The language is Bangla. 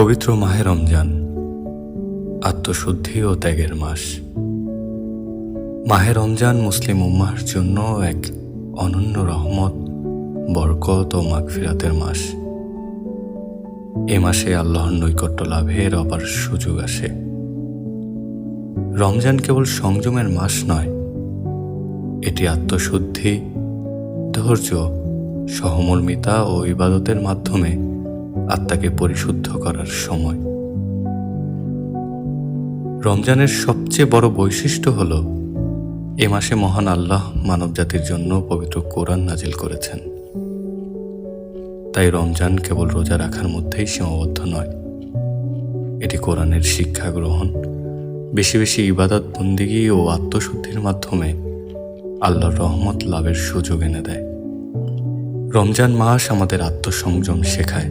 পবিত্র মাহে রমজান আত্মশুদ্ধি ও ত্যাগের মাস। মাহে রমজান মুসলিম উম্মাহর জন্য এক অনন্য রহমত, বরকত ও মাগফিরাতের মাস। এ মাসে আল্লাহর নৈকট্য লাভের অপার সুযোগ আসে। রমজান কেবল সংযমের মাস নয়, এটি আত্মশুদ্ধি, ধৈর্য, সহমর্মিতা ও ইবাদতের মাধ্যমে আত্মাকে পরিশুদ্ধ করার সময়। রমজানের সবচেয়ে বড় বৈশিষ্ট্য হল এ মাসে মহান আল্লাহ মানবজাতির জন্য পবিত্র কোরআন নাজিল করেছেন। তাই রমজান কেবল রোজা রাখার মধ্যেই সীমাবদ্ধ নয়, এটি কোরআনের শিক্ষা গ্রহণ, বেশি বেশি ইবাদত বন্দেগী ও আত্মশুদ্ধির মাধ্যমে আল্লাহর রহমত লাভের সুযোগ এনে দেয়। রমজান মাস আমাদের আত্মসংযম শেখায়,